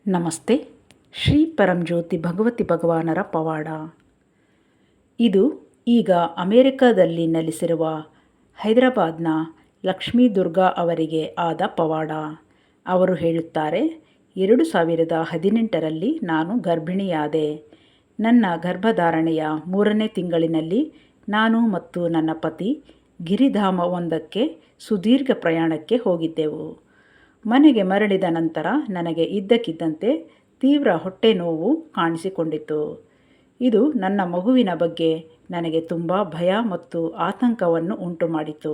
ನಮಸ್ತೆ. ಶ್ರೀ ಪರಂಜ್ಯೋತಿ ಭಗವತಿ ಭಗವಾನರ ಪವಾಡ. ಇದು ಈಗ ಅಮೆರಿಕದಲ್ಲಿ ನೆಲೆಸಿರುವ ಹೈದರಾಬಾದ್ನ ಲಕ್ಷ್ಮೀ ದುರ್ಗಾ ಅವರಿಗೆ ಆದ ಪವಾಡ. ಅವರು ಹೇಳುತ್ತಾರೆ, 2018ರಲ್ಲಿ ನಾನು ಗರ್ಭಿಣಿಯಾದೆ. ನನ್ನ ಗರ್ಭಧಾರಣೆಯ 3ನೇ ತಿಂಗಳಿನಲ್ಲಿ ನಾನು ಮತ್ತು ನನ್ನ ಪತಿ ಗಿರಿಧಾಮವೊಂದಕ್ಕೆ ಸುದೀರ್ಘ ಪ್ರಯಾಣಕ್ಕೆ ಹೋಗಿದ್ದೆವು. ಮನೆಗೆ ಮರಳಿದ ನಂತರ ನನಗೆ ಇದ್ದಕ್ಕಿದ್ದಂತೆ ತೀವ್ರ ಹೊಟ್ಟೆ ನೋವು ಕಾಣಿಸಿಕೊಂಡಿತು. ಇದು ನನ್ನ ಮಗುವಿನ ಬಗ್ಗೆ ನನಗೆ ತುಂಬ ಭಯ ಮತ್ತು ಆತಂಕವನ್ನು ಉಂಟುಮಾಡಿತು.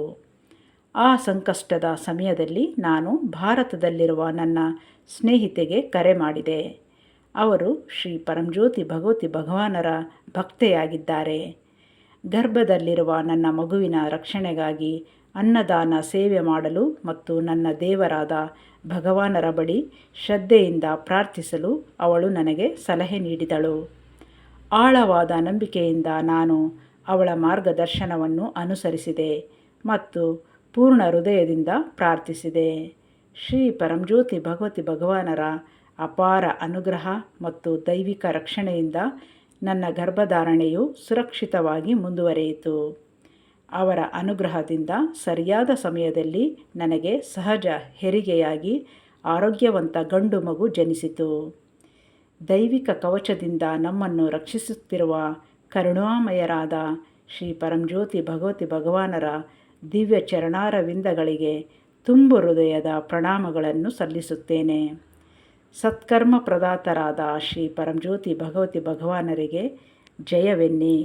ಆ ಸಂಕಷ್ಟದ ಸಮಯದಲ್ಲಿ ನಾನು ಭಾರತದಲ್ಲಿರುವ ನನ್ನ ಸ್ನೇಹಿತೆಗೆ ಕರೆ ಮಾಡಿದೆ. ಅವರು ಶ್ರೀ ಪರಂಜ್ಯೋತಿ ಭಗವತಿ ಭಗವಾನರ ಭಕ್ತೆಯಾಗಿದ್ದಾರೆ. ಗರ್ಭದಲ್ಲಿರುವ ನನ್ನ ಮಗುವಿನ ರಕ್ಷಣೆಗಾಗಿ ಅನ್ನದಾನ ಸೇವೆ ಮಾಡಲು ಮತ್ತು ನನ್ನ ದೇವರಾದ ಭಗವಾನರ ಬಳಿ ಶ್ರದ್ಧೆಯಿಂದ ಪ್ರಾರ್ಥಿಸಲು ಅವಳು ನನಗೆ ಸಲಹೆ ನೀಡಿದಳು. ಆಳವಾದ ನಂಬಿಕೆಯಿಂದ ನಾನು ಅವಳ ಮಾರ್ಗದರ್ಶನವನ್ನು ಅನುಸರಿಸಿದೆ ಮತ್ತು ಪೂರ್ಣ ಹೃದಯದಿಂದ ಪ್ರಾರ್ಥಿಸಿದೆ. ಶ್ರೀ ಪರಂಜ್ಯೋತಿ ಭಗವತಿ ಭಗವಾನರ ಅಪಾರ ಅನುಗ್ರಹ ಮತ್ತು ದೈವಿಕ ರಕ್ಷಣೆಯಿಂದ ನನ್ನ ಗರ್ಭಧಾರಣೆಯು ಸುರಕ್ಷಿತವಾಗಿ ಮುಂದುವರಿಯಿತು. ಅವರ ಅನುಗ್ರಹದಿಂದ ಸರಿಯಾದ ಸಮಯದಲ್ಲಿ ನನಗೆ ಸಹಜ ಹೆರಿಗೆಯಾಗಿ ಆರೋಗ್ಯವಂತ ಗಂಡು ಮಗು ಜನಿಸಿತು. ದೈವಿಕ ಕವಚದಿಂದ ನಮ್ಮನ್ನು ರಕ್ಷಿಸುತ್ತಿರುವ ಕರುಣಾಮಯರಾದ ಶ್ರೀ ಪರಂಜ್ಯೋತಿ ಭಗವತಿ ಭಗವಾನರ ದಿವ್ಯ ಚರಣಾರವಿಂದಗಳಿಗೆ ತುಂಬು ಹೃದಯದ ಪ್ರಣಾಮಗಳನ್ನು ಸಲ್ಲಿಸುತ್ತೇನೆ. ಸತ್ಕರ್ಮ ಪ್ರದಾತರಾದ ಶ್ರೀ ಪರಂಜ್ಯೋತಿ ಭಗವತಿ ಭಗವಾನರಿಗೆ ಜಯವೆನ್ನಿ.